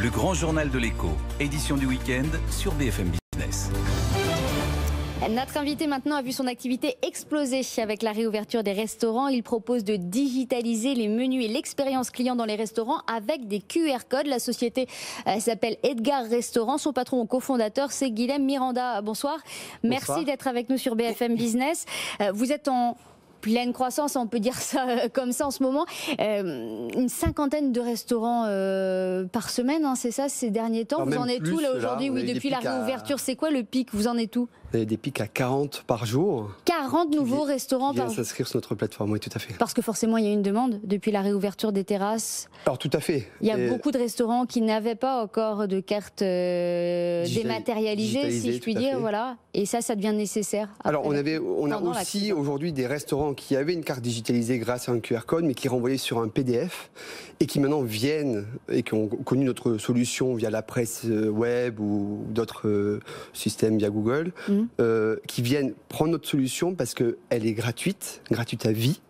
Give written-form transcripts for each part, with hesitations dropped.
Le grand journal de l'écho, édition du week-end sur BFM Business. Notre invité maintenant a vu son activité exploser avec la réouverture des restaurants. Il propose de digitaliser les menus et l'expérience client dans les restaurants avec des QR codes. La société s'appelle Edgar Restaurant. Son patron cofondateur, c'est Guilhem Miranda. Bonsoir. Merci d'être avec nous sur BFM Business. Vous êtes en pleine croissance, on peut dire ça comme ça en ce moment. Une cinquantaine de restaurants par semaine, hein, c'est ça ces derniers temps. Vous en êtes où là aujourd'hui? Oui, depuis la réouverture, c'est quoi le pic? Vous en êtes où? Il y a des pics à 40 par jour. 40 nouveaux restaurants par jour. S'inscrire sur notre plateforme, oui, tout à fait. Parce que forcément, il y a une demande depuis la réouverture des terrasses. Alors, tout à fait. Il y a beaucoup de restaurants qui n'avaient pas encore de carte dématérialisée, si je puis dire. Voilà. Et ça devient nécessaire. Alors, on a aussi aujourd'hui des restaurants qui avaient une carte digitalisée grâce à un QR code, mais qui renvoyaient sur un PDF et qui maintenant viennent et qui ont connu notre solution via la presse web ou d'autres systèmes via Google. Qui viennent prendre notre solution parce qu'elle est gratuite à vie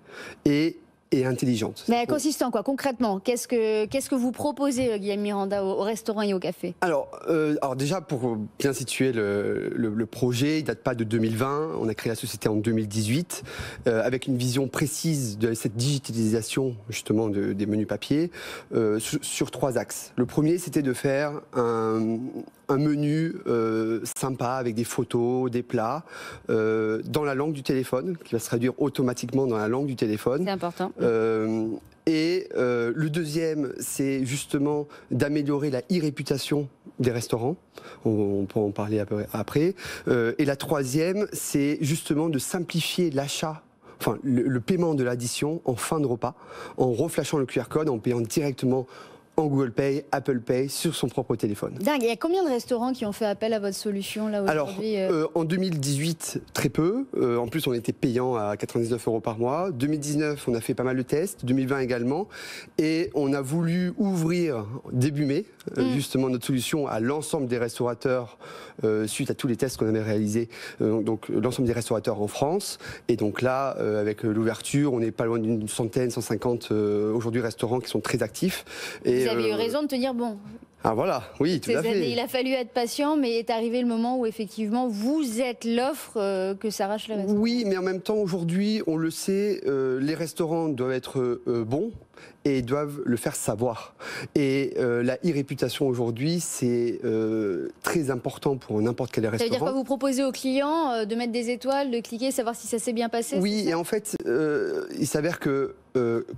et intelligente. Mais elle consiste en quoi concrètement? Qu'est-ce que vous proposez, Guilhem Miranda, au restaurant et au café? Alors déjà, pour bien situer le projet, il ne date pas de 2020. On a créé la société en 2018 avec une vision précise de cette digitalisation justement des menus papier sur 3 axes. Le premier, c'était de faire un menu sympa avec des photos, des plats, dans la langue du téléphone, qui va se traduire automatiquement dans la langue du téléphone. C'est important. Le deuxième, c'est justement d'améliorer la e-réputation des restaurants. On pourra en parler après. Et la troisième, c'est justement de simplifier l'achat, enfin le paiement de l'addition en fin de repas, en reflashant le QR code, en payant directement en Google Pay, Apple Pay, sur son propre téléphone. Dingue, il y a combien de restaurants qui ont fait appel à votre solution là aujourd'hui? Alors, en 2018, très peu. En plus, on était payant à 99 € par mois. 2019, on a fait pas mal de tests. 2020 également. Et on a voulu ouvrir début mai, justement, notre solution à l'ensemble des restaurateurs suite à tous les tests qu'on avait réalisés. Donc, l'ensemble des restaurateurs en France. Et donc là, avec l'ouverture, on n'est pas loin d'une centaine, 150 aujourd'hui restaurants qui sont très actifs. Et vous avez eu raison de tenir bon. Ah voilà, oui, tout à fait. Il a fallu être patient, mais est arrivé le moment où effectivement vous êtes l'offre que s'arrache le restaurant. Oui, mais en même temps, aujourd'hui, on le sait, les restaurants doivent être bons et doivent le faire savoir. Et la e-réputation aujourd'hui, c'est très important pour n'importe quel restaurant. Ça veut dire quoi? Vous proposez aux clients de mettre des étoiles, de cliquer, savoir si ça s'est bien passé? Oui, et en fait, il s'avère que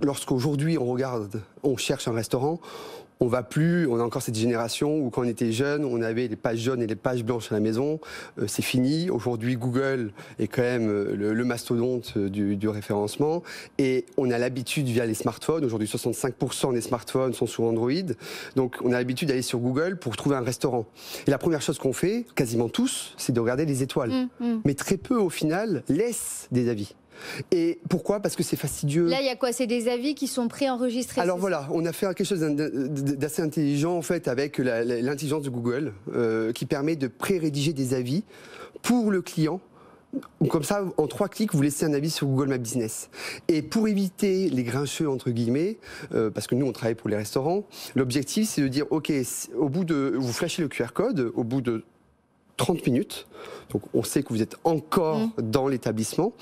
lorsqu'aujourd'hui on cherche un restaurant, on a encore cette génération où quand on était jeune, on avait les pages jaunes et les pages blanches à la maison. C'est fini. Aujourd'hui, Google est quand même le mastodonte du référencement. Et on a l'habitude via les smartphones. Aujourd'hui, 65% des smartphones sont sur Android. Donc, on a l'habitude d'aller sur Google pour trouver un restaurant. Et la première chose qu'on fait, quasiment tous, c'est de regarder les étoiles. Mais très peu, au final, laissent des avis. Et pourquoi? Parce que c'est fastidieux. Là, il y a quoi? C'est des avis qui sont préenregistrés? Alors voilà, on a fait quelque chose d'assez intelligent en fait avec l'intelligence de Google qui permet de pré-rédiger des avis pour le client. Comme ça, en 3 clics, vous laissez un avis sur Google My Business. Et pour éviter les grincheux, entre guillemets, parce que nous, on travaille pour les restaurants, l'objectif, c'est de dire, OK, vous flashez le QR code, au bout de 30 minutes, donc on sait que vous êtes encore dans l'établissement,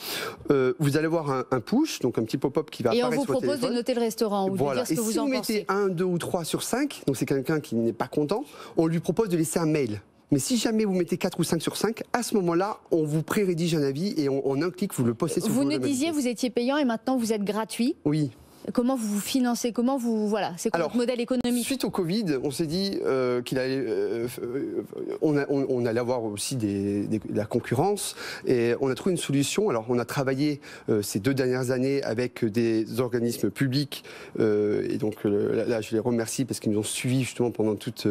vous allez voir un push, donc un petit pop-up qui va apparaître sur le téléphone. Et on vous propose de noter le restaurant ou de dire ce que vous en pensez. Et si vous mettez 1, 2 ou 3 sur 5, donc c'est quelqu'un qui n'est pas content, on lui propose de laisser un mail. Mais si jamais vous mettez 4 ou 5 sur 5, à ce moment-là, on vous pré-rédige un avis et en un clic, vous le postez sur Google. Vous nous disiez, vous étiez payant et maintenant vous êtes gratuit. Oui. Comment vous vous financez? Comment vous c'est quoi votre modèle économique? Suite au Covid, on s'est dit on allait avoir aussi de la concurrence et on a trouvé une solution. Alors on a travaillé ces 2 dernières années avec des organismes publics et donc là je les remercie parce qu'ils nous ont suivis justement pendant toutes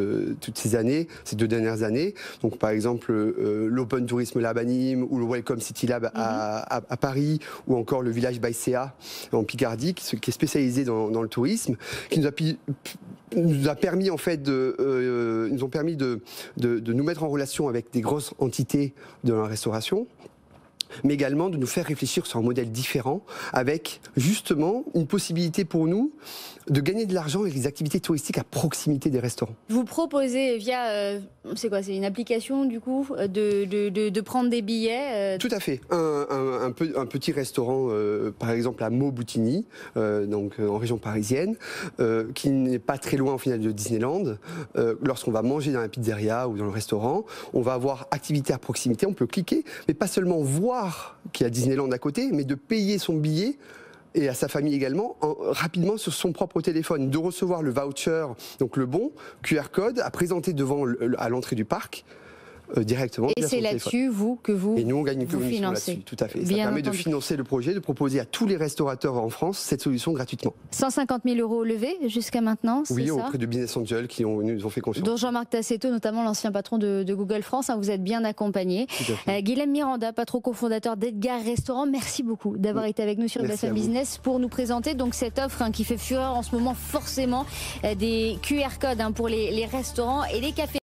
ces années, ces 2 dernières années. Donc par exemple l'Open Tourisme Lab à Nîmes ou le Welcome City Lab à Paris ou encore le Village by CA en Picardie qui est spécialisé dans le tourisme, qui nous a permis en fait ils nous ont permis de nous mettre en relation avec des grosses entités de la restauration. mais également de nous faire réfléchir sur un modèle différent, avec justement une possibilité pour nous de gagner de l'argent avec les activités touristiques à proximité des restaurants. Vous proposez via, c'est quoi, c'est une application du coup, de prendre des billets Tout à fait. Un petit restaurant, par exemple à Mauboutini, donc en région parisienne, qui n'est pas très loin au final de Disneyland. Lorsqu'on va manger dans la pizzeria ou dans le restaurant, on va avoir activité à proximité, on peut cliquer, mais pas seulement voir qu'il y a Disneyland à côté, mais de payer son billet et à sa famille également, rapidement sur son propre téléphone, de recevoir le voucher, donc le bon QR code à présenter à l'entrée du parc. Directement. Et c'est là-dessus, que vous Et nous, on gagne une commission financez. là-dessus, tout à fait. Ça permet de financer le projet, de proposer à tous les restaurateurs en France cette solution gratuitement. 150 000 € levés jusqu'à maintenant, c'est oui, ça? auprès de Business Angel qui nous ont fait confiance. Dont Jean-Marc Tassetto, notamment l'ancien patron de Google France, vous êtes bien accompagné. Guilhem Miranda, patron cofondateur d'Edgar Restaurant, merci beaucoup d'avoir été avec nous sur BFM Business pour nous présenter donc cette offre qui fait fureur en ce moment, forcément, des QR codes pour les restaurants et les cafés.